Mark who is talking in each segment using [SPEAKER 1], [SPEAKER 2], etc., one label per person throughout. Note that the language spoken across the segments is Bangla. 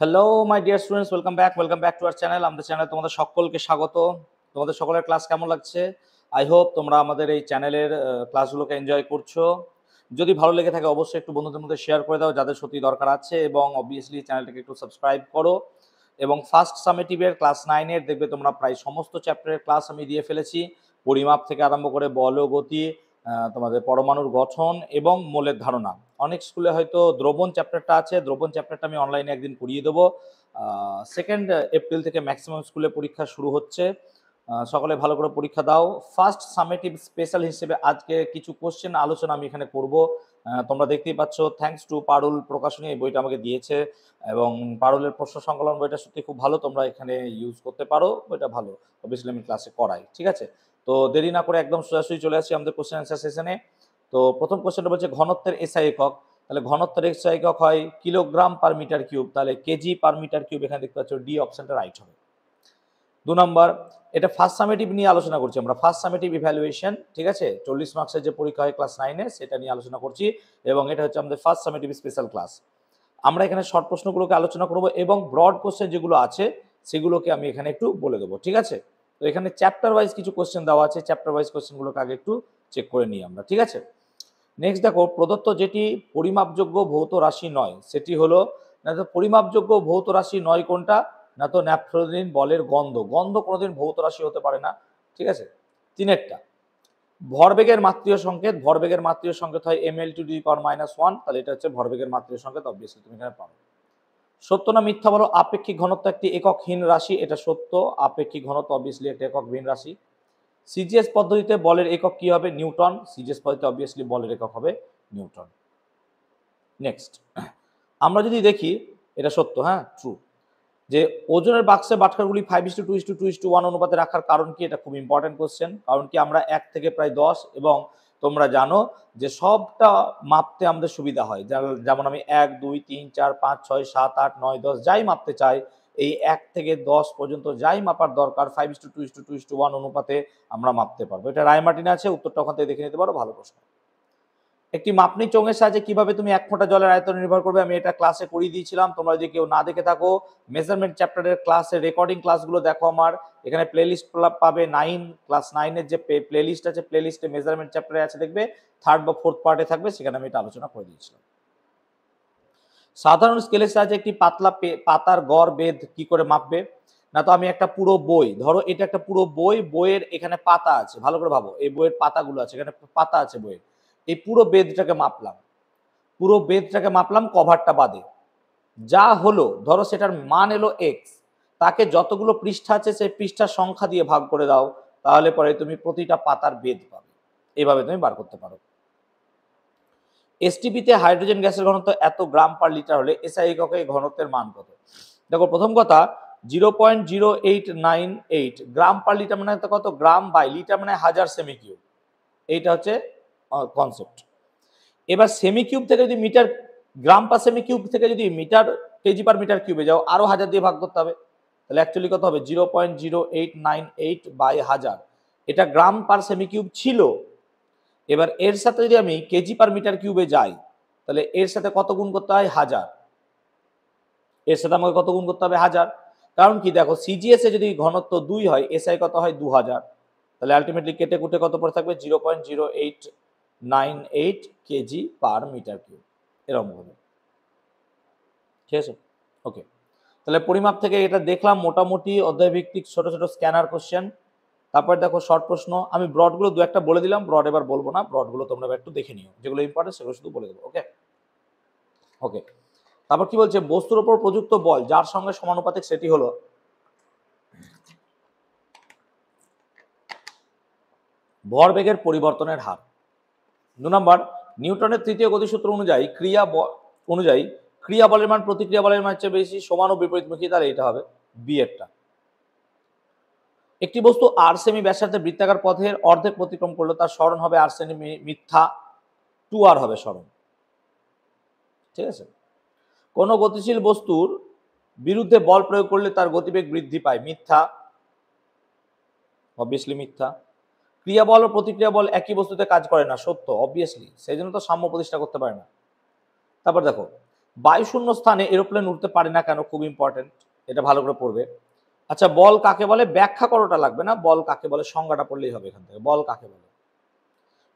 [SPEAKER 1] Hello my dear students, welcome back to our channel. আমাদের চ্যানেলে তোমাদের সকলকে স্বাগত। তোমাদের সকলের ক্লাস কেমন লাগছে? আই হোপ তোমরা আমাদের এই চ্যানেলের ক্লাসগুলোকে এনজয় করছো। যদি ভালো লেগে থাকে অবশ্যই একটু বন্ধুদের মধ্যে শেয়ার করে দাও যাদের সত্যি দরকার আছে, এবং অবভিয়াসলি চ্যানেলটাকে একটু সাবস্ক্রাইব করো। এবং ফার্স্ট সামেটিভের ক্লাস 9-এর দেখবে তোমরা প্রায় সমস্ত চ্যাপ্টারের ক্লাস আমি দিয়ে ফেলেছি। পরিমাপ থেকে আরম্ভ করে বল ও গতি, তোমাদের পরমাণুর গঠন এবং মোলের ধারণা। অনেক স্কুলে হয়তো দ্রবণ চ্যাপ্টারটা আছে, দ্রবণ চ্যাপ্টারটা আমি অনলাইনে একদিন করিয়ে দেবো। 2 এপ্রিল থেকে ম্যাক্সিমাম স্কুলে পরীক্ষা শুরু হচ্ছে। সকলে ভালো করে পরীক্ষা দাও। ফার্স্ট সামেটিভ স্পেশাল হিসেবে আজকে কিছু কোশ্চেন আলোচনা আমি এখানে করব। তোমরা দেখতেই পাচ্ছ, থ্যাঙ্কস টু পারুল প্রকাশনী এই বইটা আমাকে দিয়েছে, এবং পারুলের প্রশ্ন সংকলন বইটা সত্যি খুব ভালো, তোমরা এখানে ইউজ করতে পারো, বইটা ভালো। অবভিয়াসলি আমি ক্লাসে করাই, ঠিক আছে? তো দেরি না করে একদম সোজাসুজি চলে আসছি আমাদের কোশ্চেন অ্যান্সার সেশনে। তো প্রথম কোশ্চেনটা বলছে ঘনত্বের এসআই একক। তাহলে ঘনত্বের এসআই একক হয় কিলোগ্রাম পার মিটার কিউব, তাহলে কেজি পার মিটার কিউব এখানে দেখতে পাচ্ছ, ডি অপশনটা রাইট হবে। 2 নম্বর, এটা ফার্স্ট সামেটিভ নিয়ে আলোচনা করছি আমরা, ফার্স্ট সামেটিভ ইভ্যালুয়েশন, ঠিক আছে? 40 মার্কসের যে পরীক্ষা হয় ক্লাস 9-এ সেটা নিয়ে আলোচনা করছি, এবং এটা হচ্ছে আমাদের ফার্স্ট সামেটিভ স্পেশাল ক্লাস। আমরা এখানে শর্ট প্রশ্নগুলোকে আলোচনা করব, এবং ব্রড কোশ্চেন যেগুলো আছে সেগুলোকে আমি এখানে একটু বলে দেবো, ঠিক আছে? তো এখানে চ্যাপ্টার ওয়াইজ কিছু কোশ্চেন দেওয়া আছে, চ্যাপ্টার ওয়াইজ কোশ্চেনগুলোকে আগে একটু চেক করে নিই আমরা, ঠিক আছে? নেক্সট দেখো, প্রদত্ত যেটি পরিমাপযোগ্য ভৌত রাশি নয় সেটি হলো, না তো পরিমাপযোগ্য ভৌত রাশি নয় কোনটা, না তো ন্যাপথলিন বলের গন্ধ। গন্ধ কোনোদিন ভৌত রাশি হতে পারে না, ঠিক আছে? 3-এরটা, ভরবেগের মাত্রীয় সংকেত, ভরবেগের মাত্রীয় সংকেত হয় ml⁻⁻1, তাহলে এটা হচ্ছে ভরবেগের মাত্রীয় সংকেত, অবভিয়াসলি তুমি এখানে পাবে। সত্য না মিথ্যা বলো, আপেক্ষিক ঘনত্ব একটি এককহীন রাশি, এটা সত্য। আপেক্ষিক ঘনত্ব অবভিয়াসলি একটা এককহীন রাশি। সিজিএস পদ্ধতিতে বলের একক কি হবে? নিউটন। সিজিএস পদ্ধতিতে অবভিয়াসলি বলের একক হবে নিউটন। নেক্সট, আমরা যদি দেখি, এটা সত্য, হ্যাঁ, ট্রু, যে ওজনের বাক্সে বাটখারগুলি 5:2:2:1 অনুপাতে রাখার কারণ কি? এটা খুব ইম্পর্টেন্ট কোশ্চেন। কারণ কি, আমরা 1 থেকে প্রায় 10, এবং তোমরা জানো যে সবটা মাপতে আমাদের সুবিধা হয়। যেমন আমি 1, 2, 3, 4, 5, 6, 7, 8, 9, 10 যাই মাপতে চাই, এই 1 থেকে 10 পর্যন্ত যাই মাপার দরকার 5:2:2:1 অনুপাতে আমরা মাপতে পারবো। এটা রায়মার্টিনে আছে, উত্তরটা ওখান থেকে দেখে নিতে পারো, ভালো প্রশ্ন। একটি মাপনি চোঙের সাহায্যে কিভাবে তুমি 1 ফোঁটা জলের আয়তন নির্ভর করবে, আমি এটা ক্লাসে করিয়ে দিয়েছিলাম। তোমরা যদি কেউ না দেখে থাকো, মেজারমেন্ট চ্যাপ্টারের ক্লাসের রেকর্ডিং ক্লাসগুলো দেখো আমার, এখানে প্লেলিস্ট পাবে 9, ক্লাস 9-এর যে প্লেলিস্ট আছে, প্লেলিস্টে মেজারমেন্ট চ্যাপ্টারে আছে, দেখবে 3rd বা 4th পার্টে থাকবে, সেখানে আমি এটা আলোচনা করে দিয়েছিলাম। সাধারণ স্কেলের সাহায্যে একটি পাতলা পাতার গড় বেধ কি করে মাপবে? না তো আমি একটা পুরো বই, ধরো এটা একটা পুরো বই, বইয়ের এখানে পাতা আছে, ভালো করে ভাবো, এই বইয়ের পাতাগুলো আছে, এখানে পাতা আছে বইয়ের, এই পুরো বেধটাকে মাপলাম, পুরো বেধটাকে মাপলাম কভারটা বাদে, যা হলো ধরো সেটার মান এলো এক্স, তাকে যতগুলো পৃষ্ঠা আছে সেই পৃষ্ঠার সংখ্যা দিয়ে ভাগ করে দাও, তাহলে পরে তুমি প্রতিটা পাতার বেধ পাবে। এভাবে তুমি বার করতে পারো। এসটিপিতে হাইড্রোজেন গ্যাসের ঘনত্ব এত গ্রাম পার লিটার হলে এসআই এককে ঘনত্বের মান কত? দেখো, প্রথম কথা 0.0898 গ্রাম পার লিটার মানে কত? গ্রাম বাই লিটার মানে 1000 সেমি কিউব, এইটা হচ্ছে কনসেপ্ট। এবার সেমি কিউব থেকে যদি মিটার, গ্রাম পার সেমি কিউব থেকে যদি মিটার, কেজি পার মিটার কিউবে যাও, আরো 1000 দিয়ে ভাগ করতে হবে, তাহলে অ্যাকচুয়ালি কত হবে? 0.0898 বাই 1000, এটা গ্রাম পার সেমি কিউব ছিল। এবার এর সাথে যদি আমি কেজি পার মিটার কিউবে যাই, তাহলে এর সাথে কত গুণ করতে হয়? 1000। এর সাথে আমাকে কত গুণ করতে হবে? 1000। কারণ কি, দেখো সিজিএস এ যদি ঘনত্ব 2 হয়, এসআই কত হয়? 2000, তাহলে আলটিমেটলি কেটে কুটে কত পড়ে থাকবে? 0.0898 কেজি পার মিটার কিউব, এরকম হবে, ঠিক আছে? ওকে, তাহলে পরিমাপ থেকে এটা দেখলাম মোটামুটি অধ্যায় ভিত্তিক ছোট ছোট স্ক্যানার কোশ্চেন। তারপর দেখো শর্ট প্রশ্ন, আমি ব্রডগুলো দু একটা বলে দিলাম, ব্রড এবার বলবো না, ব্রডগুলো তোমরা একটু দেখে নিও, যেগুলো ইম্পর্টেন্ট সেগুলো শুধু বলে দেবো। ওকে ওকে, তারপর কি বলছে? বস্তুর উপর প্রযুক্ত বল যার সঙ্গে সমানুপাতিক সেটি হলো, ভরবেগের পরিবর্তনের হার। 2 নম্বর, নিউটনের তৃতীয় গতিসূত্র অনুযায়ী ক্রিয়া বলের মান প্রতিক্রিয়া বলের মানের চেয়ে বেশি, সমান ও বিপরীতমুখী, তাহলে এটা হবে বি এরটা। একটি বস্তু আর সেমি ব্যাসার্ধে বৃত্তাকার পথের অর্ধেক অতিক্রম করলো, তার সরণ হবে আর সেমি, মিথ্যা, 2r হবে সরণ, ঠিক আছে? কোন গতিশীল বস্তুর বিরুদ্ধে বল প্রয়োগ করলে তার গতিবেগ বৃদ্ধি পায়, মিথ্যা, অবভিয়াসলি মিথ্যা। ক্রিয়া বল ও প্রতিক্রিয়া বল একই বস্তুতে কাজ করে না, সত্য, অবভিয়াসলি, সেই জন্য তো সাম্য প্রতিষ্ঠা করতে পারে না। তারপর দেখো, বায়ুশূন্য স্থানে এরোপ্লেন উঠতে পারে না কেন, খুব ইম্পর্টেন্ট, এটা ভালো করে পড়বে। আচ্ছা, বল কাকে বলে ব্যাখ্যা করাটা লাগবে না, বল কাকে বলে সংজ্ঞাটা পড়লেই হবে এখান থেকে, বল কাকে বলে।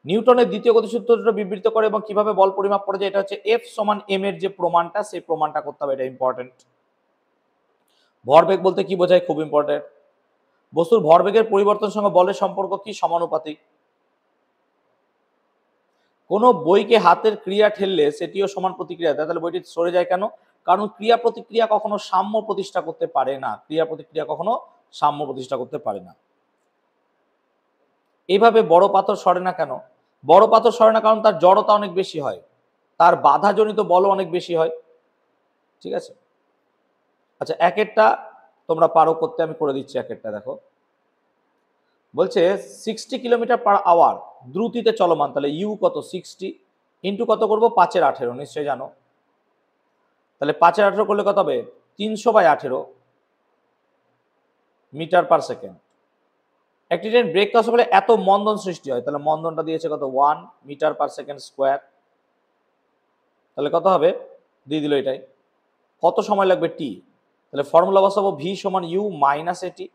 [SPEAKER 1] নিউটনের দ্বিতীয় গতিসূত্রটা বিবৃত করে এবং কিভাবে বল পরিমাপ করা যায়, এটা হচ্ছে এফ সমান এম এর যে প্রমাণটা, সেই প্রমাণটা করতে হবে, এটা ইম্পর্টেন্ট। ভরবেগ বলতে কি বোঝায়, খুব ইম্পর্টেন্ট। বস্তুর ভরবেগের পরিবর্তনের সঙ্গে বলের সম্পর্ক কি, সমানুপাতিক। কোনো বইকে হাতের ক্রিয়া ঠেললে সেটিও সমান প্রতিক্রিয়া দেয়, তাহলে বইটি সরে যায় কেন, কারণ ক্রিয়া প্রতিক্রিয়া কখনো সাম্য প্রতিষ্ঠা করতে পারে না, ক্রিয়া প্রতিক্রিয়া কখনো সাম্য প্রতিষ্ঠা করতে পারে না। এইভাবে বড় পাথর সরে না কেন, বড় পাথর সরে না কারণ তার জড়তা অনেক বেশি হয়, তার বাধাজনিত বলও অনেক বেশি হয়, ঠিক আছে। আচ্ছা, এক একটা তোমরা পারো করতে, আমি করে দিচ্ছি এক একটা। দেখো বলছে 60 কিলোমিটার পার আওয়ার দ্রুতিতে চলমান, তাহলে ইউ কত, 60 ইন্টু কত করবো, 5/18, নিশ্চয়ই জানো। তাহলে 5/18 করলে কত হবে, 300/18 মিটার পার সেকেন্ড। একটি ট্রেন ব্রেক করার ফলে এত মন্দন সৃষ্টি হয়, তাহলে মন্দনটা দিয়েছে কত, 1 মিটার পার সেকেন্ড স্কোয়ার। তাহলে কত হবে, দিয়ে দিল এটাই। কত সময় লাগবে, টি, তাহলে ফর্মুলা বসাবো ভি সমান ইউ মাইনাস এটি,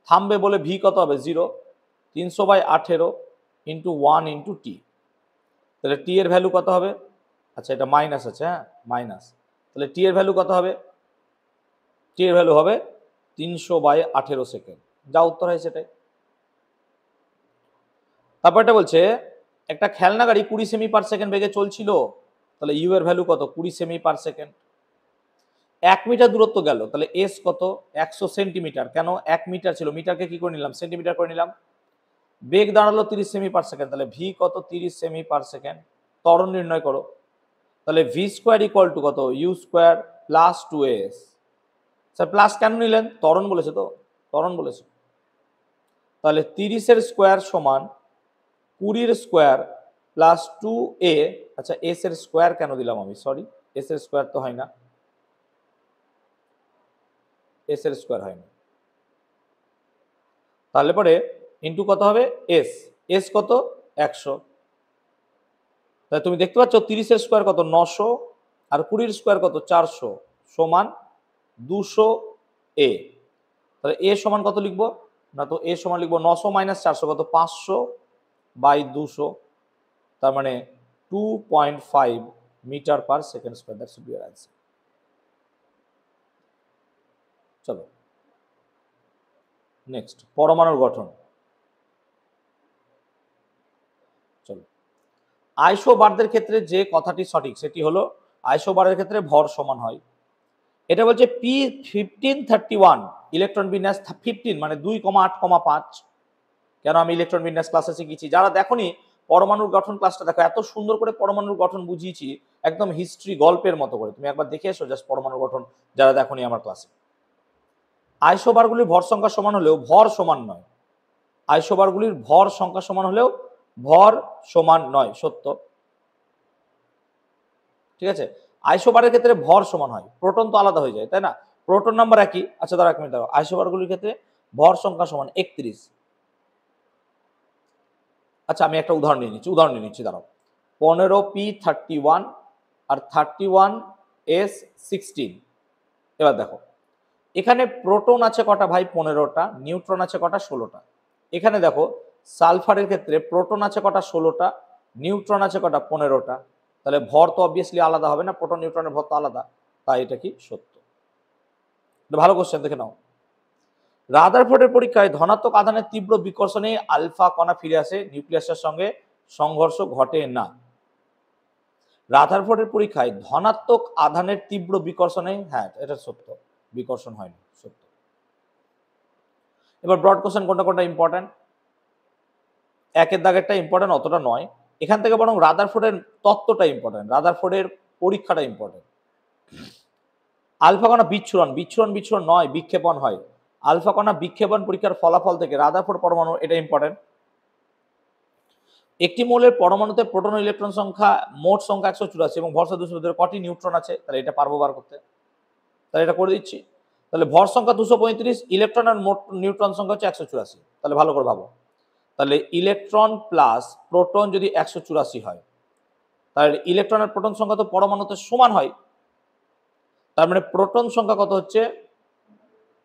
[SPEAKER 1] থামবে বলে ভি কত হবে, 0, 300/18 ইন্টু 1 ইন্টু টি, তাহলে টি এর ভ্যালু কত হবে, আচ্ছা এটা মাইনাস আছে, হ্যাঁ মাইনাস, তাহলে টি এর ভ্যালু কত হবে, টি এর ভ্যালু হবে 300/18 সেকেন্ড, যা উত্তর হয় সেটাই। তারপরটা বলছে একটা খেলনা গাড়ি 20 সেমি পার সেকেন্ড বেগে চলছিল, তাহলে ইউ এর ভ্যালু কত, 20 সেমি পার সেকেন্ড। 1 মিটার দূরত্ব গেল, তাহলে এস কত, 100 সেন্টিমিটার, কেন 1 মিটার ছিল, মিটারকে কি করে নিলাম, সেন্টিমিটার করে নিলাম। বেগ দাঁড়ালো 30 সেমি পার সেকেন্ড, তাহলে ভি কত, 30 সেমি পার সেকেন্ড। ত্বরণ নির্ণয় করো, তাহলে ভি স্কোয়ার ইকুয়াল টু কত, u square plus 2s। Sir plus কেন নিলেন, ত্বরণ বলেছে তো, ত্বরণ বলেছে। তাহলে 30-এর স্কোয়ার সমান 20-এর স্কোয়ার প্লাস 2a। আচ্ছা এস এর স্কোয়ার কেন দিলাম আমি, সরি, এস এর স্কোয়ার তো হয় না, এস এর স্কোয়ার হয় না, তাহলে পরে ইন্টু কত হবে, এস, এস কত 100। তাহলে তুমি দেখতে পাচ্ছ 30-এর স্কোয়ার কত, 900, আর 20-এর স্কোয়ার কত, 400, সমান 200 এ। তাহলে এ সমান কত লিখবো, না তো এ সমান লিখবো 900 মাইনাস 400 কত, 500/200, তার মানে 2.5 metre per second square, that's your answer. চলো নেক্সট, পরমাণুর গঠন। চলো, আইসোবারদের ক্ষেত্রে যে কথাটি সঠিক সেটি হলো আইসোবারের ক্ষেত্রে ভর সমান হয়। এটা বলছে P1531 ইলেকট্রন বিন্যাস 15 মানে 2,8,5। কেন আমি ইলেকট্রন বিন্যাস ক্লাসে শিখেছি, যারা দেখোনি পরমাণুর গঠন ক্লাসটা দেখো, এত সুন্দর করে পরমাণুর গঠন বুঝিয়েছি, একদম হিস্ট্রি গল্পের মতো করে, তুমি একবার দেখে এসো জাস্ট পরমাণুর গঠন যারা দেখোনি আমার ক্লাসে। আইসোবারগুলির ভর সংখ্যা সমান হলেও ভর সমান নয়, আইসোবারগুলির ভর সংখ্যা সমান হলেও ভর সমান নয়, সত্য, ঠিক আছে। আইসোবারের ক্ষেত্রে ভর সমান হয়, প্রোটন তো আলাদা হয়ে যায়, তাই না, প্রোটন নাম্বার একই। আচ্ছা দাঁড়া এক মিনিট, দাঁড়াও, আইসোবারগুলির ক্ষেত্রে ভর সংখ্যা সমান 31। আচ্ছা আমি একটা উদাহরণ নিয়ে নিচ্ছি, দাঁড়াও। 15P31 আর 31s16। এবার দেখো এখানে প্রোটন আছে কটা ভাই, 15টা, নিউট্রন আছে কটা, 16টা। এখানে দেখো সালফারের ক্ষেত্রে প্রোটন আছে কটা, 16টা, নিউট্রন আছে কটা, 15টা। তাহলে ভর তো অবভিয়াসলি আলাদা হবে না, প্রোটন নিউট্রনের ভর তো আলাদা, তাই এটা কি সত্য। ভালো কোশ্চেন, দেখে নাও। রাদারফোর্ডের পরীক্ষায় ধনাত্মক আধানের তীব্র বিকর্ষণে আলফা কণা ফিরে আসে, নিউক্লিয়াসের সঙ্গে সংঘর্ষ ঘটে না। রাদারফোর্ডের পরীক্ষায় ধনাত্মক আধানের তীব্র বিকর্ষণে, হ্যাঁ এটা সত্য, বিকর্ষণ হয়নি, সত্য। এবার ব্রড কোশ্চেন কোনটা কোনটা ইম্পর্টেন্ট, একের দাগেরটা ইম্পর্টেন্ট অতটা নয়, এখান থেকে বরং রাদারফোর্ডের তত্ত্বটা ইম্পর্টেন্ট, রাদারফোর্ডের পরীক্ষাটা ইম্পর্টেন্ট। আলফা কণা বিচ্ছুরণ, বিচ্ছুরণ নয়, বিক্ষেপণ হয়। আলফা কণা বিক্ষেপণ পরীক্ষার ফলাফল থেকে রাদারফোর্ড পরমাণু, এটা ইম্পর্টেন্ট। একটি মৌলের পরমাণুতে প্রোটন ও ইলেকট্রন সংখ্যা মোট সংখ্যা 184 এবং ভর সংখ্যা 200, কটি নিউট্রন আছে, তাহলে এটা পারবো বার করতে, তাহলে এটা করে দিচ্ছি। তাহলে ভর সংখ্যা 235, ইলেকট্রন আর মোট নিউট্রন সংখ্যা হচ্ছে 184, তাহলে ভালো করে ভাবো। তাহলে ইলেকট্রন প্লাস প্রোটন যদি 184 হয়, তাহলে ইলেকট্রন আর প্রোটন সংখ্যা তো পরমাণুতে সমান হয়, তার মানে প্রোটন সংখ্যা কত হচ্ছে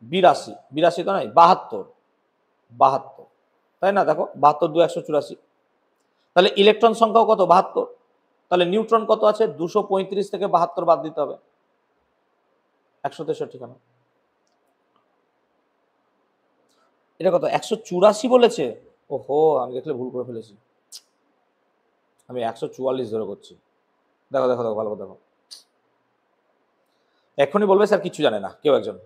[SPEAKER 1] 82, 82 তো নয় 72, 72, তাই না? দেখো 72 2 184, তাহলে ইলেকট্রন সংখ্যাও কত 72, তাহলে নিউট্রন কত আছে 235 থেকে 72 বাদ দিতে হবে 163 কেন? এটা কত 184 বলেছে? ওহো, আমি দেখলে ভুল করে ফেলেছি, আমি 144 ধরে করছি। দেখো দেখো দেখো ভালো করে দেখো, এখনই বলবে স্যার কিছু জানে না কেউ একজন।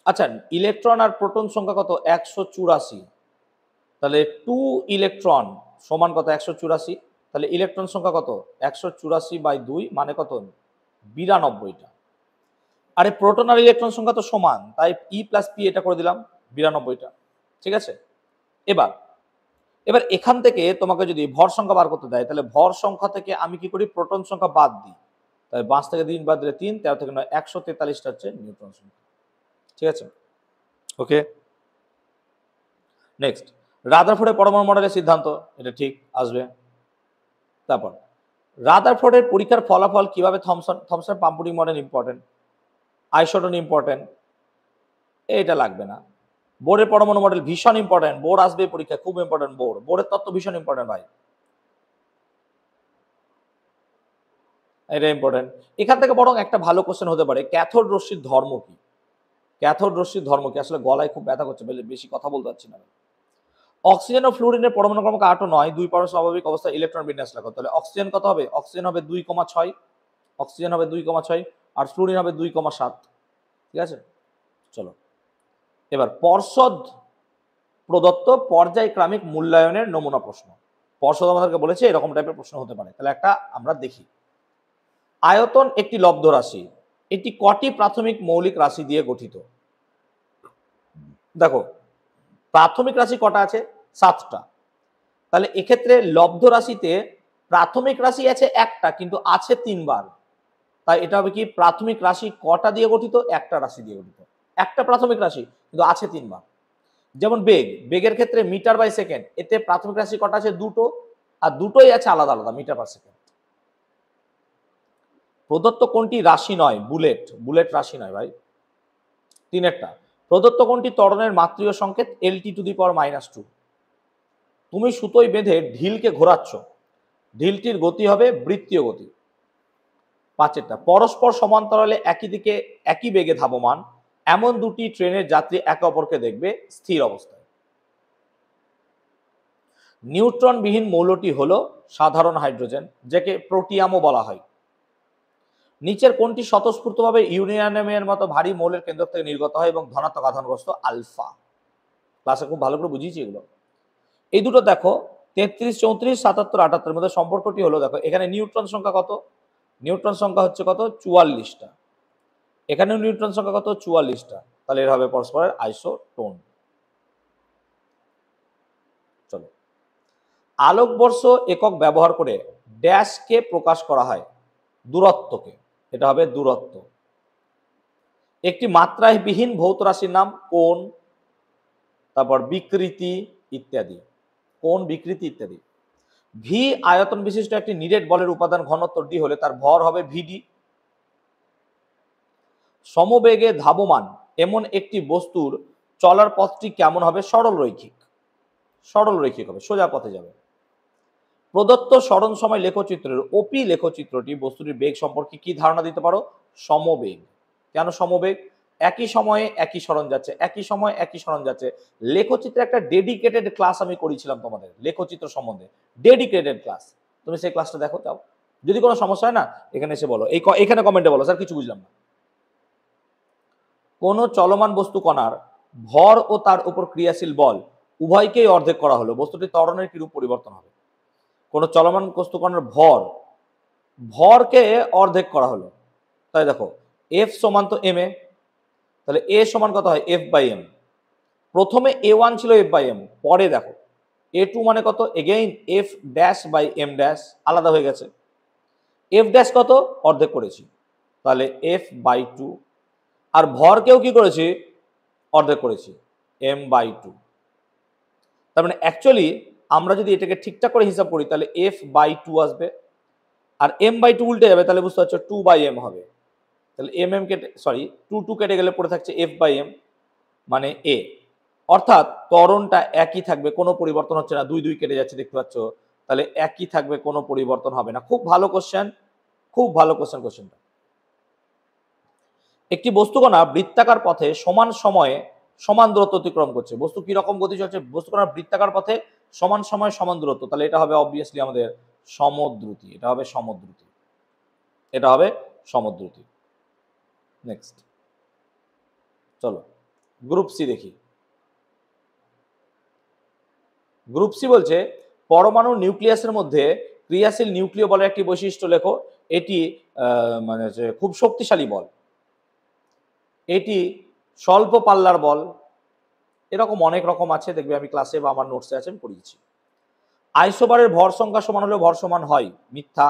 [SPEAKER 1] আচ্ছা, ইলেকট্রন আর প্রোটন সংখ্যা কত 184, তাহলে 2 ইলেকট্রন সমান কত 184, তাহলে ইলেকট্রন সংখ্যা কত 184/2 মানে কত 92টা। আরে প্রোটন আর ইলেকট্রন সংখ্যা তো সমান, তাই ই প্লাস পি এটা করে দিলাম 92টা, ঠিক আছে। এবার এবার এখান থেকে তোমাকে যদি ভর সংখ্যা বার করতে দেয়, তাহলে ভর সংখ্যা থেকে আমি কি করি প্রোটন সংখ্যা বাদ দিই, তাই 5 থেকে 3 বাদ দিলে 3, 13 থেকে 9 143টা হচ্ছে নিউট্রন সংখ্যা, ঠিক আছে। ওকে, নেক্সট রাদারফোর্ডের পরমাণু মডেলের সিদ্ধান্ত, এটা ঠিক আসবে। তারপর রাদারফোর্ডের পরীক্ষার ফলাফল কিভাবে Thomson plum pudding model important, isotone important, এটা লাগবে না। বোরের পরমাণু মডেল ভীষণ ইম্পর্টেন্ট, বোর আসবে পরীক্ষা, খুব ইম্পর্টেন্ট, বোরের তত্ত্ব ভীষণ ইম্পর্টেন্ট ভাই, এটা ইম্পর্টেন্ট। এখান থেকে বরং একটা ভালো কোশ্চেন হতে পারে, ক্যাথোড রশ্মির ধর্ম কি? ক্যাথোড রশ্মির ধর্ম কি? আসলে গলায় খুব ব্যথা করছে, বেশি কথা বলতে পারছি না। অক্সিজেন ও ফ্লুরিনের পরমাণু ক্রমাঙ্ক 8 ও 9, দুই পরমাণু স্বাভাবিক অবস্থায় ইলেকট্রন বিন্যাস লেখো। তাহলে অক্সিজেন কত হবে? অক্সিজেন হবে 2,6, অক্সিজেন হবে 2,6, আর ফ্লুরিন হবে 2,7, ঠিক আছে। চলো এবার পর্ষদ প্রদত্ত পর্যায়ক্রমিক মূল্যায়নের নমুনা প্রশ্ন। পর্ষদ আমাদেরকে বলেছে এরকম টাইপের প্রশ্ন হতে পারে, তাহলে একটা আমরা দেখি। আয়তন একটি লব্ধ রাশি, এটি কটি প্রাথমিক মৌলিক রাশি দিয়ে গঠিত? দেখো প্রাথমিক রাশি কটা আছে? 7টা। তাহলে এক্ষেত্রে লব্ধ রাশিতে প্রাথমিক রাশি আছে একটা, কিন্তু আছে 3 বার, তাই এটা হবে কি প্রাথমিক রাশি কটা দিয়ে গঠিত? একটা রাশি দিয়ে গঠিত, একটা প্রাথমিক রাশি কিন্তু আছে 3 বার। যেমন বেগের ক্ষেত্রে মিটার বাই সেকেন্ড, এতে প্রাথমিক রাশি কটা আছে? দুটো, আর দুটোই আছে আলাদা আলাদা মিটার পার সেকেন্ড। প্রদত্ত কোনটি রাশি নয়? বুলেট রাশি নয় ভাই। 3এরটা প্রদত্ত কোনটি ত্বরণের মাত্রীয় সংকেত? LT⁻²। তুমি সুতোয় বেঁধে ঢিলকে ঘোরাচ্ছ, ঢিলটির গতি হবে বৃত্তীয় গতি। 5এরটা পরস্পর সমান্তরালে একই দিকে একই বেগে ধাবমান এমন দুটি ট্রেনের যাত্রী একে অপরকে দেখবে স্থির অবস্থায়। নিউট্রন বিহীন মৌলটি হলো সাধারণ হাইড্রোজেন, যাকে প্রোটিয়ামও বলা হয়। নিচের কোনটি স্বতঃস্ফূর্তভাবে ইউরেনিয়ামের মতো ভারী মৌলের কেন্দ্র থেকে নির্গত হয় এবং ধনাত্মক আধানগ্রস্ত? আলফা। ক্লাসে খুব ভালো করে বুঝিয়েছি এগুলো। এই দুটো দেখো 33, 34, 77, 78 মধ্যে সম্পর্কটি হলো, দেখো এখানে নিউট্রন সংখ্যা কত? নিউট্রন সংখ্যা হচ্ছে কত? 44টা। এখানেও নিউট্রন সংখ্যা কত? 44টা। তাহলে এর হবে পরস্পরের আইসোটোন। চলো আলোকবর্ষ একক ব্যবহার করে ড্যাশকে প্রকাশ করা হয়? দূরত্বকে, এটা হবে দূরত্ব। একটি মাত্রাবিহীন ভৌত রাশির নাম? কোণ, তারপর বিকৃতি ইত্যাদি, কোণ, বিকৃতি ইত্যাদি। ভি আয়তন বিশিষ্ট একটি নিরেট বলের উপাদান ঘনত্ব ডি হলে তার ভর হবে ভিডি। সমবেগে ধাবমান এমন একটি বস্তুর চলার পথটি কেমন হবে? সরল রৈখিক, সরল রৈখিক হবে, সোজা পথে যাবে। প্রদত্ত সরণ সময় লেখচিত্রের ওপি লেখচিত্রটি বস্তুটির বেগ সম্পর্কে কি ধারণা দিতে পারো? সমবেগ। কেন সমবেগ? একই সময়ে একই সরণ যাচ্ছে, একই সময় একই সরণ যাচ্ছে। লেখচিত্রে একটা ডেডিকেটেড ক্লাস আমি করেছিলাম তোমাদের লেখচিত্র সম্বন্ধে, ডেডিকেটেড ক্লাস, তুমি সেই ক্লাসটা দেখো। তাও যদি কোনো সমস্যা হয় না এখানে এসে বলো, এখানে কমেন্টে বলো স্যার কিছু বুঝলাম না। কোন চলমান বস্তু কণার ভর ও তার উপর ক্রিয়াশীল বল উভয়কেই অর্ধেক করা হলো, বস্তুটি ত্বরণের কিরূপ পরিবর্তন হবে? কোন চলমান বস্তু কণার ভরকে অর্ধেক করা হলো, তাই দেখো এফ সমান তো এম এ, তাহলে এ সমান কত হয়? F/m। প্রথমে A1 ছিল F/m, পরে দেখো A2 মানে কত? এগেইন F'/m', আলাদা হয়ে গেছে। F' কত? অর্ধেক করেছি, তাহলে F/2। আর ভরকেও কি করেছি? অর্ধেক করেছি, m/2। তার মানে অ্যাকচুয়ালি আমরা যদি এটাকে ঠিকঠাক করে হিসাব করি তাহলে F/2 আসবে, আর m/2 উল্টে যাবে, তাহলে বুঝতে পারছো 2/m হবে। তাহলে এম এম কেটে সরি 2 কেটে গেলে পড়ে থাকছে এফ বাই এম মানে এ। অর্থাৎ ত্বরণটা একই থাকবে, কোনো পরিবর্তন হচ্ছে না, 2 কেটে যাচ্ছে দেখতে পাচ্ছ, তাহলে একই থাকবে, কোনো পরিবর্তন হবে না। খুব ভালো কোশ্চেন, খুব ভালো কোশ্চেনটা। একটি বস্তুকণা বৃত্তাকার পথে সমান সময়ে সমান দূরত্ব অতিক্রম করছে। বস্তু কি রকম গতি চলছে? বস্তুকণা বৃত্তাকার পথে সমান সময় সমান দূরত্ব, তাহলে এটা হবে অবভিয়াসলি আমাদের সমদ্রুতি। এটা হবে সমদ্রুতি, এটা হবে সমদ্রুতি। নেক্সট চলো গ্রুপ সি দেখি। গ্রুপ সি বলছে পরমাণু নিউক্লিয়াসের মধ্যে ক্রিয়াশীল নিউক্লিয় বলের একটি বৈশিষ্ট্য লেখো। এটি মানে খুব শক্তিশালী বল, এটি স্বল্প পাল্লার বল, এরকম অনেক রকম আছে, দেখবে আমি ক্লাসে বা আমার নোটসে আছে আমি পড়িয়েছি। আইসোবারের ভর সংখ্যা সমান হলে ভর সমান হয়, মিথ্যা।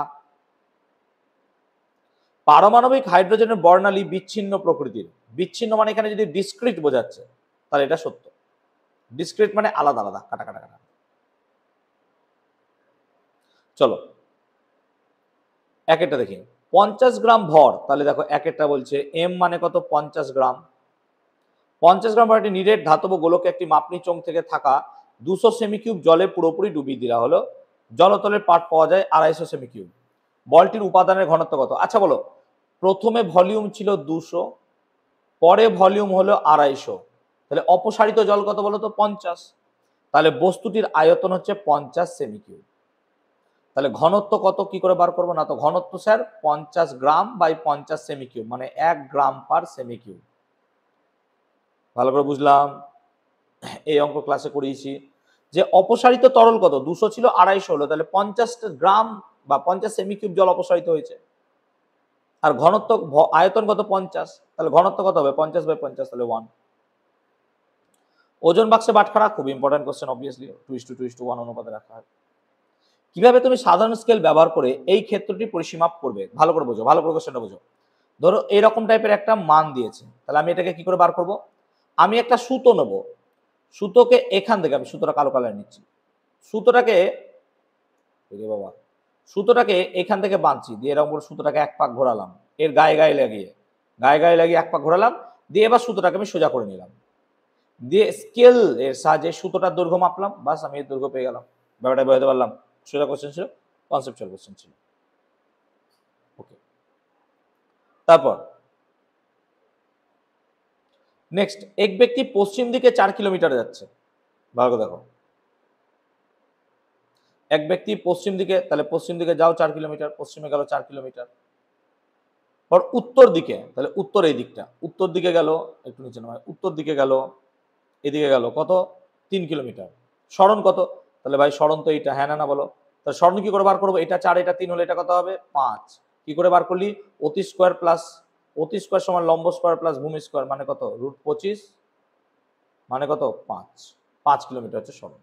[SPEAKER 1] পারমাণবিক হাইড্রোজেনের বর্ণালী বিচ্ছিন্ন প্রকৃতির। বিচ্ছিন্ন মানে এখানে যদি ডিসক্রিট বোঝাচ্ছে তাহলে এটা সত্য। ডিসক্রিট মানে আলাদা আলাদা, কাটা কাটা কাটা। চলো এক একটা দেখি। 50 গ্রাম ভর, তাহলে দেখো এক একটা বলছে এম মানে কত, 50 গ্রাম। 50 গ্রাম ভর একটি নিরেট ধাতব গোলকে একটি মাপনি চোঙ থেকে থাকা 200 সেমি কিউব জলে পুরোপুরি ডুবিয়ে দেওয়া হলো। জলতলের পাট পাওয়া যায় 250 সেমি কিউব। বলটির উপাদানের ঘনত্ব কত? আচ্ছা বলো, প্রথমে ভলিউম ছিল 200, পরে ভলিউম হলো 250, তাহলে অপসারিত জল কত বলো তো? 50। তাহলে বস্তুটির আয়তন হচ্ছে 50 সেমি কিউব। তাহলে ঘনত্ব কত কি করে বার করবো? না তো ঘনত্ব স্যার 50 গ্রাম বাই 50 সেমি কিউব মানে 1 গ্রাম পার সেমি কিউব। ভালো করে বুঝলাম? এই অঙ্ক ক্লাসে করিয়েছি যে অপসারিত তরল কত, 200 ছিল 250 হলো, তাহলে 50 গ্রাম বা 50 সেমি কিউব জল অপসারিত হয়েছে। আর ঘনত্ব আয়তন কত? 50, তাহলে ঘনত্ব কত হবে? 50 বাই 50, তাহলে 1। ওজন বাক্সে বাটখারা, খুব ইম্পর্টেন্ট কোশ্চেন, অবভিয়াসলি 2:1 অনুপাতে রাখা হয়। কিভাবে তুমি সাধারণ স্কেল ব্যবহার করে এই ক্ষেত্রটি পরিসীমাপ করবে? ভালো করে বোঝো, ভালো করে কোশ্চেনটা বোঝো। ধরো এরকম টাইপের একটা মান দিয়েছে, তাহলে আমি এটাকে কি করে বার করব? আমি একটা সুতো নেব, সুতোকে এখান থেকে, আমি সুতোটা কালো কালার নিচ্ছি, সুতোটাকে বাবা সুতোটাকে এখান থেকে বাঁধছি, দিয়ে এরকম করে সুতোটাকে এক পাক ঘোরালাম, এর গায়ে গায়ে লাগিয়ে এক পাক ঘোরালাম, দিয়ে এবার সুতোটাকে আমি সোজা করে নিলাম, দিয়ে স্কেল এর সাহায্যে সুতোটার দৈর্ঘ্য মাপলাম, বাস আমি এর দৈর্ঘ্য পেয়ে গেলাম। ব্যাপারটা বোঝাতে পারলাম? সোজা কোশ্চেন ছিল, কনসেপচুয়াল কোশ্চেন ছিল। ওকে, তারপর নেক্সট, এক ব্যক্তি পশ্চিম দিকে 4 কিলোমিটার যাচ্ছে। ভালো করে দেখো, এক ব্যক্তি পশ্চিম দিকে, তাহলে পশ্চিম দিকে যাও 4 কিলোমিটার, পশ্চিমে গেল 4 কিলোমিটার। আর উত্তর দিকে, তাহলে উত্তর এই দিকটা, উত্তর দিকে গেল, একটু নিচে নয়, উত্তর দিকে গেল, এদিকে গেল কত? 3 কিলোমিটার। স্মরণ কত? তাহলে ভাই স্মরণ তো এইটা, হ্যাঁ না বলো? তাহলে স্মরণ কি করে বার করবো? এটা 4 এটা 3 হলে এটা কত হবে? 5। কি করে বার করলি? অতি স্কোয়ার প্লাস অতি স্কোয়ার সমান লম্ব স্কোয়ার প্লাস ভূমি স্কোয়ার মানে কত? √25 মানে কত? 5 কিলোমিটার হচ্ছে স্মরণ।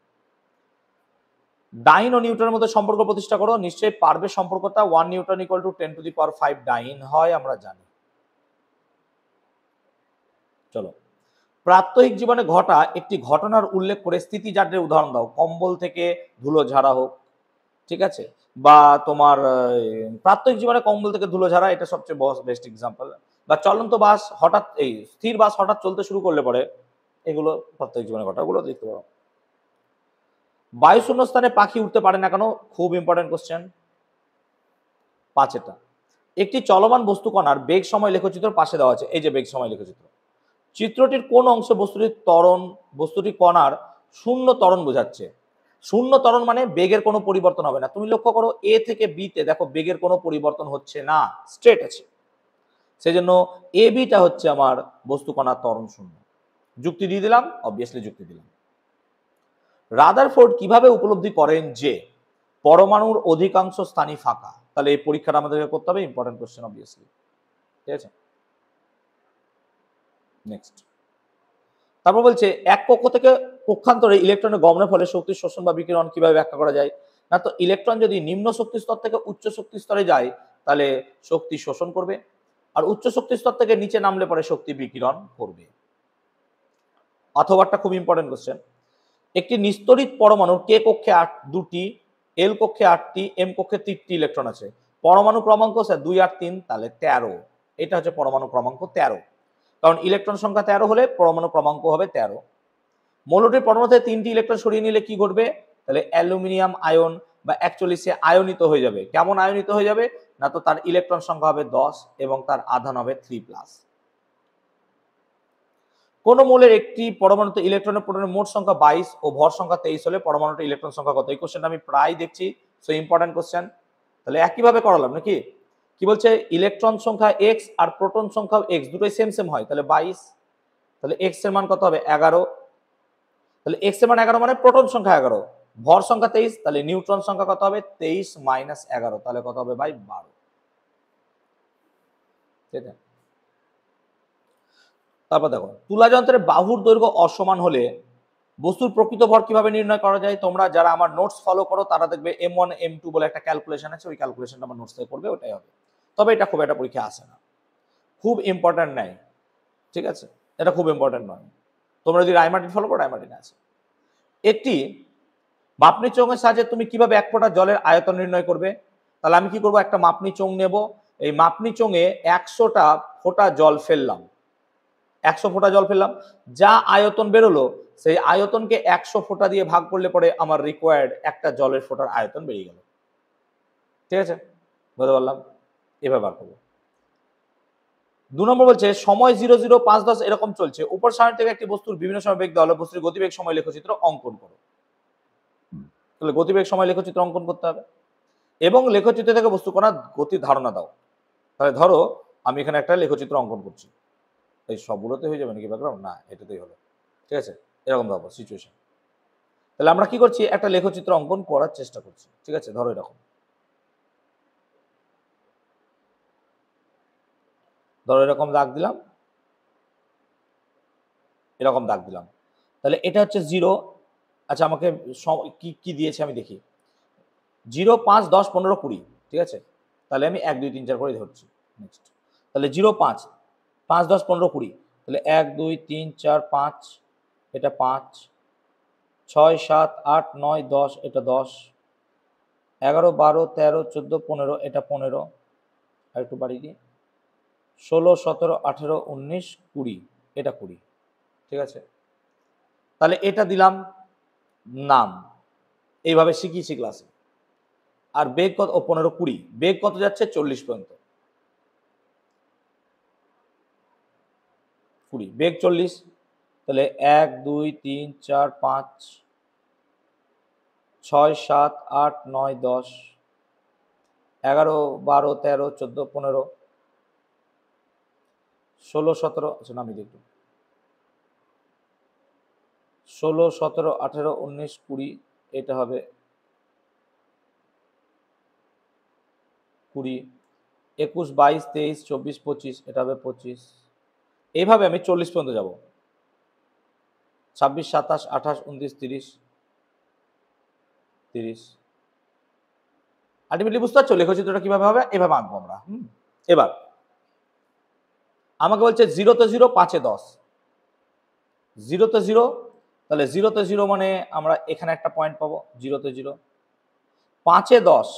[SPEAKER 1] ডাইন ও নিউটনের মধ্যে সম্পর্ক প্রতিষ্ঠা করো। নিশ্চয়ই পারবে সম্পর্কটা 1 নিউটন = 10⁵ ডাইন হয়, আমরা জানি। চলো, প্রাত্যহিক জীবনে ঘটা একটি ঘটনার উল্লেখ করে স্থিতিজাড্যের উদাহরণ দাও। কম্বল থেকে ধুলো ঝাড়া হোক, ঠিক আছে, বা তোমার প্রাত্যহিক জীবনে কম্বল থেকে ধুলো ঝাড়া, এটা সবচেয়ে বেস্ট এক্সাম্পল। বা চলন্ত বাস হঠাৎ, এই স্থির বাস হঠাৎ চলতে শুরু করলে পরে, এগুলো প্রাত্যহিক জীবনে ঘটা, ওগুলো দেখতে পারো। বায়ু শূন্য স্থানে পাখি উঠতে পারে না কেন? খুব ইম্পর্টেন্ট কোশ্চেন, 5 এটা। একটি চলমান বস্তু কণার বেগ সময় লেখচিত্র পাশে দেওয়া আছে, এই যে বেগ সময় লেখচিত্র। চিত্রটির কোন অংশে বস্তুটি কণার শূন্য ত্বরণ বোঝাচ্ছে? শূন্য ত্বরণ মানে বেগের কোনো পরিবর্তন হবে না। তুমি লক্ষ্য করো এ থেকে বিতে, দেখো বেগের কোনো পরিবর্তন হচ্ছে না, স্ট্রেট আছে। সেজন্য এ বিটা হচ্ছে আমার বস্তু কণার ত্বরণ শূন্য। যুক্তি দিয়ে দিলাম, অবভিয়াসলি যুক্তি দিলাম। রাদারফোর্ড কিভাবে উপলব্ধি করেন যে পরমাণুর অধিকাংশ স্থানই ফাঁকা? তাহলে এই পরীক্ষাটা আমাদেরকে করতে হবে, ইম্পর্টেন্ট কোশ্চেন অবভিয়াসলি, ঠিক আছে। নেক্সট, তারপর বলছে এক কক্ষ থেকে পক্ষান্তরে ইলেকট্রনের গমনের ফলে শক্তি শোষণ বা বিকিরণ কিভাবে ব্যাখ্যা করা যায়? না তো ইলেকট্রন যদি নিম্ন শক্তি স্তর থেকে উচ্চ শক্তি স্তরে যায় তাহলে শক্তি শোষণ করবে, আর উচ্চ শক্তি স্তর থেকে নিচে নামলে পরে শক্তি বিকিরণ করবে। অথবাটা খুব ইম্পর্টেন্ট কোশ্চেন। একটি নিস্তরিত পরমাণুর কে কক্ষে 2টি, এল কক্ষে 8টি, এম কক্ষে 3টি ইলেকট্রন আছে। পরমাণু ক্রমাঙ্ক স্যার 2 8 3, তাহলে 13। এটা হচ্ছে পরমাণু ক্রমাঙ্ক 13, কারণ ইলেকট্রন সংখ্যা 13 হলে পরমাণু ক্রমাঙ্ক হবে 13। মৌলটির পরমাণু থেকে 3টি ইলেকট্রন সরিয়ে নিলে কি ঘটবে? তাহলে অ্যালুমিনিয়াম আয়ন বা অ্যাকচুয়ালি সে আয়নিত হয়ে যাবে। কেমন আয়নিত হয়ে যাবে? না তো তার ইলেকট্রন সংখ্যা হবে 10 এবং তার আধান হবে 3+। কোন মৌলের একটি পরমাণুতে ইলেকট্রনের প্রোটনের মোট সংখ্যা 22 ও ভর সংখ্যা 23 হলে পরমাণুটির ইলেকট্রন সংখ্যা কত? এই কোশ্চেনটা আমি প্রায় দেখছি, সো ইম্পর্টেন্ট কোশ্চেন। তাহলে একইভাবে করালাম নাকি? কি বলছে? ইলেকট্রন সংখ্যা x আর প্রোটন সংখ্যা x দুটোই সেম সেম হয়, তাহলে 22। তাহলে x এর মান কত হবে? 11। তাহলে x এর মান 11 মানে প্রোটন সংখ্যা 11, ভর সংখ্যা 23, তাহলে নিউট্রন সংখ্যা কত হবে? 23 - 11, তাহলে কত হবে ভাই? 12। ঠিক আছে, তারপর দেখো, তুলা যন্ত্রের বাহুর দৈর্ঘ্য অসমান হলে বস্তুর প্রকৃত ভর কিভাবে নির্ণয় করা যায়? তোমরা যারা আমার নোটস ফলো করো তারা দেখবে M1 M2 বলে একটা ক্যালকুলেশন আছে, ওই ক্যালকুলেশনটা আমার নোটস থেকে করবে, ওটাই হবে। তবে এটা খুব একটা পরীক্ষা আসে না, খুব ইম্পর্টেন্ট নাই, ঠিক আছে, এটা খুব ইম্পর্টেন্ট নয়। তোমরা যদি রায়মার্টিন ফলো করো, রায়মার্টিন আছে। একটি মাপনি চোঙের সাহায্যে তুমি কিভাবে 1 ফোঁটা জলের আয়তন নির্ণয় করবে? তাহলে আমি কি করব? একটা মাপনি চোঙ নেব, এই মাপনি চোঙে 100টা ফোঁটা জল ফেললাম, 100 ফোঁটা জল ফেললাম, যা আয়তন বেরোলো সেই আয়তনকে 100 ফোঁটা দিয়ে ভাগ করলে পরে আমার রিকোয়ার্ড একটা জলের ফোঁটার আয়তন বেরিয়ে গেল। ঠিক আছে, বুঝতে পারলাম? এভাবে বার করবো। 2 নম্বর বলছে সময় 0, 0, 5, 10 এরকম চলছে, উপর সারণী থেকে একটি বস্তুর বিভিন্ন সময় বেগ দেওয়া হলো, বস্তুর গতিবেগ সময় লেখচিত্র অঙ্কন করো। তাহলে গতিবেগ সময় লেখচিত্র অঙ্কন করতে হবে এবং লেখচিত্র থেকে বস্তু কণার গতির ধারণা দাও। তাহলে ধরো আমি এখানে একটা লেখচিত্র অঙ্কন করছি, এই সবগুলোতে হয়ে যাবে নাকি ব্যাকগ্রাউন্ড? না, এটাতেই হলো। ঠিক আছে, এরকম ভাবো সিচুয়েশন। তাহলে আমরা কি করছি? একটা লেখচিত্র অঙ্কন করার চেষ্টা করছি। ঠিক আছে, ধরো এরকম, ধরো এরকম দাগ দিলাম, এরকম দাগ দিলাম। তাহলে এটা হচ্ছে 0। আচ্ছা, আমাকে কি কি দিয়েছে আমি দেখি। 0, 5, 10, 15, 20। ঠিক আছে, তাহলে আমি 1, 2, 3, 4 করে ধরছি। নেক্সট, তাহলে 0, 5, 5, 10, 15, 20, তাহলে 1, 2, 3, 4, 5, এটা 5, 6, 7, 8, 9, 10, এটা 10, 11, 12, 13, 14, 15, এটা 15, আর একটু বাড়িয়ে দিই, 16, 17, 18, 19, 20, এটা 20। ঠিক আছে, তাহলে এটা দিলাম নাম, এইভাবে শিখিয়েছি ক্লাসে। আর বেগ কত? 15, 20, বেগ কত যাচ্ছে? 40 পর্যন্ত, 20, বেগ 40। তাহলে 1, 2, 3, 4, 5, 6, 7, 8, 9, 10, 11, 12, 13, 14, 15, 16, 17, আচ্ছা নামি দেখুন, 16, 17, 18, 19, 20, এটা হবে 20, 21, 22, 23, 24, 25, এটা হবে 25। এইভাবে আমি 40 পর্যন্ত যাব, 26, 27, 28, 29, 30, 30। আলটিমেটলি বুঝতে পারছো লেখচিত্রটা কিভাবে হবে? এভাবে আঁকবো আমরা। এবার আমাকে বলছে 0 তে 0, 5 এ 10, 0 তে 0, তাহলে 0 তে 0 মানে আমরা এখানে একটা পয়েন্ট পাবো, 0 তে 0, 5 এ 10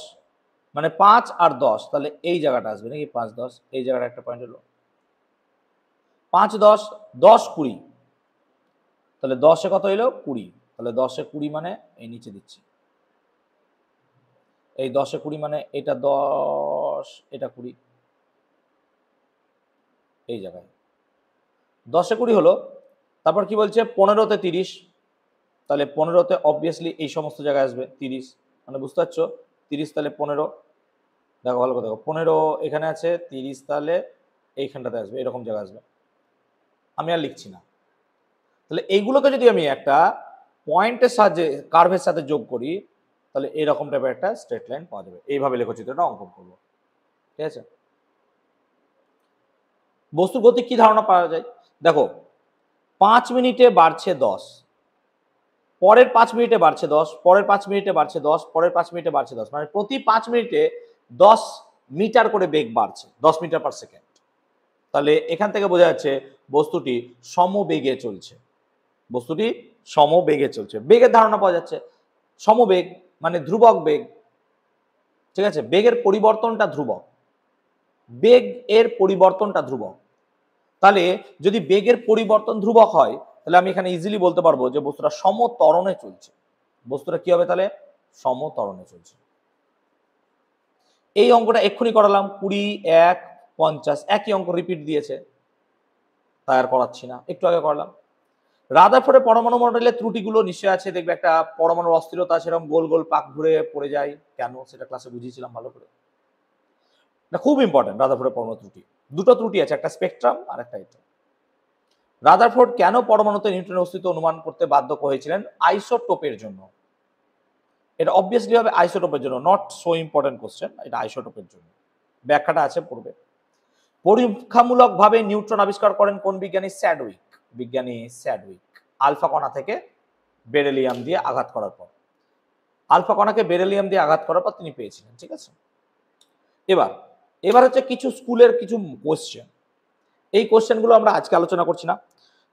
[SPEAKER 1] মানে 5 আর 10, তাহলে এই জায়গাটা আসবে নাকি? 5, 10, এই জায়গাটা একটা পয়েন্ট হলো, 5, 10, 10, 20, তাহলে 10 এ কত এলো? 20, তাহলে 10 এ 20 মানে এই নিচে দিচ্ছি, এই 10 এ 20 মানে এটা 10, এটা 20, এই জায়গায় 10 এ 20 হলো। তারপর কি বলছে? 15 তে 30, তাহলে 15 তে অবভিয়াসলি এই সমস্ত জায়গায় আসবে 30, মানে বুঝতে পারছো 30, তাহলে 15, দেখো ভালো করে দেখো, 15 এখানে আছে, 30 তাহলে এইখানটাতে আসবে, এরকম জায়গা আসবে, আমি আর লিখছি না। তাহলে এইগুলোকে যদি আমি একটা পয়েন্টের সাহায্যে কার্ভের সাথে যোগ করি, তাহলে এরকম টাইপের একটা স্ট্রেট লাইন পাওয়া যাবে। এইভাবে লেখচিত্রটা অঙ্কন করবো। ঠিক আছে, বস্তুর গতি কি ধারণা পাওয়া যায়? দেখো 5 মিনিটে বাড়ছে 10, পরের 5 মিনিটে বাড়ছে 10, পরের 5 মিনিটে বাড়ছে 10, পরের 5 মিনিটে বাড়ছে 10, মানে প্রতি 5 মিনিটে 10 মিটার করে বেগ বাড়ছে, 10 মিটার পার সেকেন্ড। তাহলে এখান থেকে বোঝা যাচ্ছে বস্তুটি সমবেগে চলছে, বস্তুটি সমবেগে চলছে, বেগের ধারণা পাওয়া যাচ্ছে। সমবেগ মানে ধ্রুবক বেগ। ঠিক আছে, বেগের পরিবর্তনটা ধ্রুবক, বেগ এর পরিবর্তনটা ধ্রুবক। তাহলে যদি বেগের পরিবর্তন ধ্রুবক হয় তাহলে আমি এখানে ইজিলি বলতে পারবো যে বস্তুটা সমত্বরণে চলছে। বস্তুটা কি হবে তাহলে? সমত্বরণে চলছে। এই অঙ্কটা এক্ষুনি করালাম 20, 1, 50 একই অঙ্ক রিপিট দিয়েছে, তাই আর করাচ্ছি না, একটু আগে করলাম। রাদারফোর্ডের পরমাণু মডেলের ত্রুটিগুলো নিশ্চয়ই আছে, দেখবে একটা পরমাণুর অস্থিরতা সেরকম গোল গোল পাক ঘুরে পড়ে যায়, কেন সেটা ক্লাসে বুঝিয়েছিলাম ভালো করে। এটা খুব ইম্পর্টেন্ট, রাদারফোর্ডের পরমাণু ত্রুটি। দুটো ত্রুটি আছে, একটা স্পেকট্রাম আর একটা এটা। রাদারফোর্ড কেন পরমাণুতে নিউট্রনের অস্তিত্ব অনুমান করতে বাধ্য হয়েছিলেন? আইসোটোপের জন্য। এটা অবভিয়াসলি হবে আইসোটোপের জন্য, নট সো ইম্পর্টেন্ট কোশ্চেন, এটা আইসোটোপের জন্য। ব্যাখ্যাটা আছে পূর্বে। পরীক্ষামূলকভাবে নিউট্রন আবিষ্কার করেন কোন বিজ্ঞানী? স্যাডউইক। বিজ্ঞানী স্যাডউইক আলফা কণা থেকে বেরিলিয়াম দিয়ে আঘাত করার পর, আলফা কণাকে বেরিলিয়াম দিয়ে আঘাত করার পর তিনি পেয়েছিলেন। ঠিক আছে, এবার হচ্ছে কিছু স্কুলের কিছু কোশ্চেন। এই কোশ্চেনগুলো আমরা আজকে আলোচনা করছি না।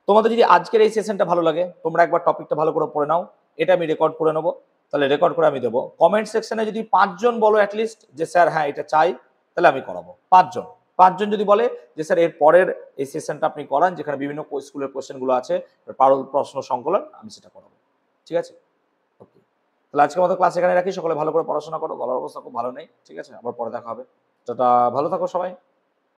[SPEAKER 1] তোমাদের যদি আজকের এই সেশনটা ভালো লাগে, তোমরা একবার টপিকটা ভালো করে পড়ে নাও, এটা আমি রেকর্ড করে নেবো, তাহলে রেকর্ড করে আমি দেবো। কমেন্ট সেকশনে যদি 5 জন বলো অ্যাটলিস্ট যে স্যার হ্যাঁ এটা চাই, তাহলে আমি করাবো। 5 জন যদি বলে যে স্যার এর পরের এই সেশনটা আপনি করান যেখানে বিভিন্ন স্কুলের কোশ্চেনগুলো আছে, পারল প্রশ্ন সংকলন, আমি সেটা করাবো। ঠিক আছে, ওকে। তাহলে আজকের মতো ক্লাস এখানে রাখি, সকলে ভালো করে পড়াশোনা করো, গলার অবস্থা খুব ভালো নেই, ঠিক আছে, আবার পরে দেখা হবে। টাটা, ভালো থাকো সবাই।